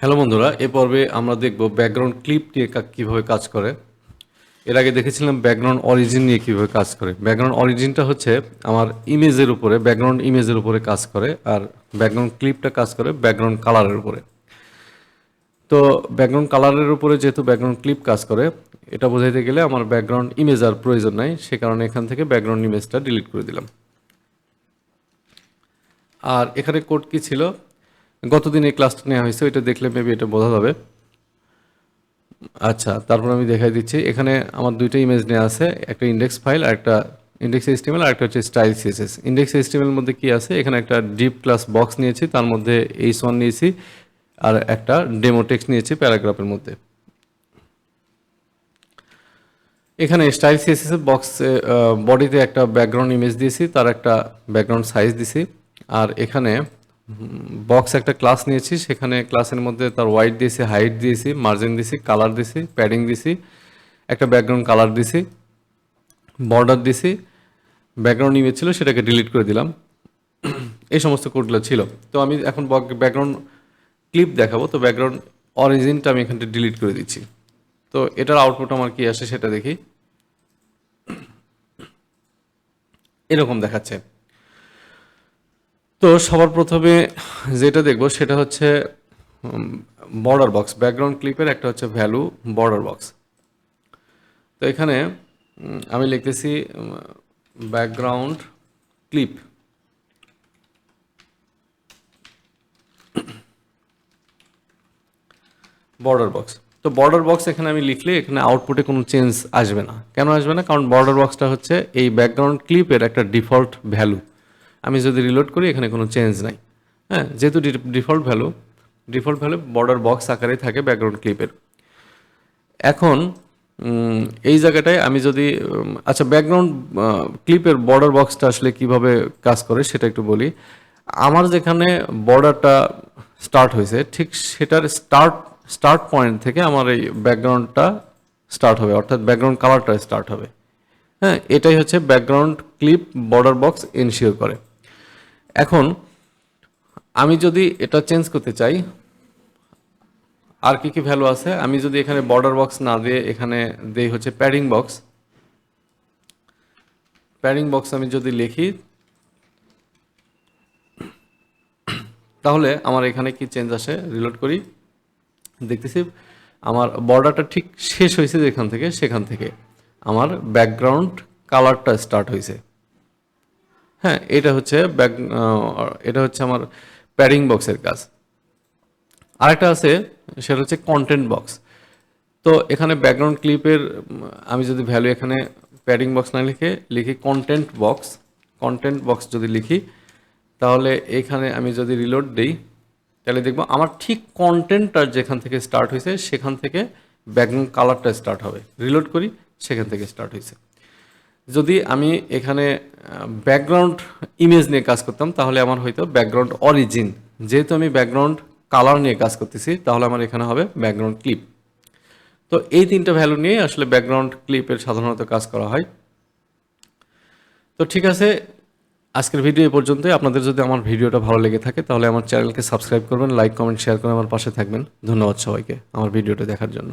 Hello বন্ধুরা, এ পর্বে আমরা দেখব ব্যাকগ্রাউন্ড ক্লিপ নিয়ে কীভাবে কাজ করে। এর আগে দেখেছিলাম ব্যাকগ্রাউন্ড অরিজিন নিয়ে কীভাবে কাজ করে। ব্যাকগ্রাউন্ড অরিজিনটা হচ্ছে আমার ইমেজের উপরে, ব্যাকগ্রাউন্ড ইমেজের উপরে কাজ করে, আর ব্যাকগ্রাউন্ড ক্লিপটা কাজ করে ব্যাকগ্রাউন্ড কালারের উপরে। তো ব্যাকগ্রাউন্ড কালারের উপরে যেহেতু ব্যাকগ্রাউন্ড ক্লিপ কাজ করে, এটা বোঝাইতে গেলে আমার ব্যাকগ্রাউন্ড ইমেজ আর প্রয়োজন নাই, সে কারণে এখান থেকে ব্যাকগ্রাউন্ড ইমেজটা ডিলিট করে দিলাম। আর এখানে কোড কী ছিল, গতদিন এই ক্লাসটা নেওয়া হয়েছে, এটা দেখলে মেবি এটা বোঝা যাবে। আচ্ছা, তারপর আমি দেখাই দিচ্ছি। এখানে আমার দুইটা ইমেজ নেওয়া আছে, একটা ইন্ডেক্স ফাইল আর একটা ইন্ডেক্স এইচটিএমএল, আর একটা হচ্ছে স্টাইল সিএসএস। ইন্ডেক্স এইচটিএমএল মধ্যে কি আছে, এখানে একটা ডিপ ক্লাস বক্স নিয়েছি, তার মধ্যে h1 নিয়েছি, আর একটা ডেমো টেক্সট নিয়েছি প্যারাগ্রাফের মধ্যে। এখানে স্টাইল সিএসএস এর বক্সে বডিতে একটা ব্যাকগ্রাউন্ড ইমেজ দিয়েছি, তার একটা ব্যাকগ্রাউন্ড সাইজ দিছি। আর এখানে বক্স একটা ক্লাস নিয়েছি, সেখানে ক্লাসের মধ্যে তার হোয়াইট দিয়েছি, হাইট দিয়েছি, মার্জিন দিয়েছি, কালার দিয়েছি, প্যাডিং দিয়েছি, একটা ব্যাকগ্রাউন্ড কালার দিয়েছি, বর্ডার দিয়েছি। ব্যাকগ্রাউন্ড ইমেজ ছিল, সেটাকে ডিলিট করে দিলাম। এই সমস্ত কোডগুলো ছিল। তো আমি এখন ব্যাকগ্রাউন্ড ক্লিপ দেখাবো। তো ব্যাকগ্রাউন্ড অরিজিনটা আমি এখানটা ডিলিট করে দিচ্ছি। তো এটার আউটপুট আমার কি আসে সেটা দেখি। এরকম দেখাচ্ছে। তো সবার প্রথমে যেটা দেখব সেটা হচ্ছে বর্ডার বক্স। ব্যাকগ্রাউন্ড ক্লিপের একটা হচ্ছে ভ্যালু বর্ডার বক্স। তো এখানে আমি লিখতেছি ব্যাকগ্রাউন্ড ক্লিপ, বর্ডার বক্স। তো বর্ডার বক্স এখানে আমি লিখলে এখানে আউটপুটে কোনো চেঞ্জ আসবে না। কেন আসবে না? কারণ বর্ডার বক্সটা হচ্ছে এই ব্যাকগ্রাউন্ড ক্লিপের একটা ডিফল্ট ভ্যালু। আমি যদি রিলোড করি এখানে কোনো চেঞ্জ নাই। হ্যাঁ, যেহেতু ডিফল্ট ভ্যালু বর্ডার বক্স আকারেই থাকে ব্যাকগ্রাউন্ড ক্লিপের। এখন এই জায়গাটায় আমি যদি আচ্ছা, ব্যাকগ্রাউন্ড ক্লিপের বর্ডার বক্সটা আসলে কিভাবে কাজ করে সেটা একটু বলি। আমার যেখানে বর্ডারটা স্টার্ট হয়েছে, ঠিক সেটার স্টার্ট পয়েন্ট থেকে আমার এই ব্যাকগ্রাউন্ডটা স্টার্ট হবে, অর্থাৎ ব্যাকগ্রাউন্ড কালারটা স্টার্ট হবে। হ্যাঁ, এটাই হচ্ছে background clip border box ensure করে। এখন আমি যদি এটা চেঞ্জ করতে চাই, আর কি কি ভ্যালু আছে, আমি যদি এখানে বর্ডার বক্স না দিয়ে এখানে দেই হচ্ছে প্যাডিং বক্স। প্যাডিং বক্স আমি যদি লিখি, তাহলে আমার এখানে কি চেঞ্জ আসে, রিলোড করি, দেখতেছি আমার বর্ডারটা ঠিক শেষ হয়েছে যেখান থেকে, সেখান থেকে আমার ব্যাকগ্রাউন্ড কালারটা স্টার্ট হয়েছে। হ্যাঁ, এটা হচ্ছে আমার প্যাডিং বক্সের কাজ। আরেকটা আছে, সেটা হচ্ছে কন্টেন্ট বক্স। তো এখানে ব্যাকগ্রাউন্ড ক্লিপের আমি যদি ভ্যালু এখানে প্যাডিং বক্স না লিখি কন্টেন্ট বক্স যদি লিখি, তাহলে এখানে আমি যদি রিলোড দিই, তাহলে দেখবো আমার ঠিক কন্টেন্টটা যেখান থেকে স্টার্ট হয়েছে সেখান থেকে ব্যাকগ্রাউন্ড কালারটা স্টার্ট হবে। রিলোড করি, সেখান থেকে স্টার্ট হয়েছে। যদি আমি এখানে ব্যাকগ্রাউন্ড ইমেজ নিয়ে কাজ করতাম, তাহলে আমার হয়তো ব্যাকগ্রাউন্ড অরিজিন। যেহেতু আমি ব্যাকগ্রাউন্ড কালার নিয়ে কাজ করতেছি, তাহলে আমার এখানে হবে ব্যাকগ্রাউন্ড ক্লিপ। তো এই তিনটা ভ্যালু নিয়ে আসলে ব্যাকগ্রাউন্ড ক্লিপের সাধারণত কাজ করা হয়। তো ঠিক আছে, আজকের ভিডিও এই পর্যন্তই। আপনাদের যদি আমার ভিডিওটা ভালো লেগে থাকে তাহলে আমার চ্যানেলকে সাবস্ক্রাইব করবেন, লাইক কমেন্ট শেয়ার করে আমার পাশে থাকবেন। ধন্যবাদ সবাইকে আমার ভিডিওটা দেখার জন্য।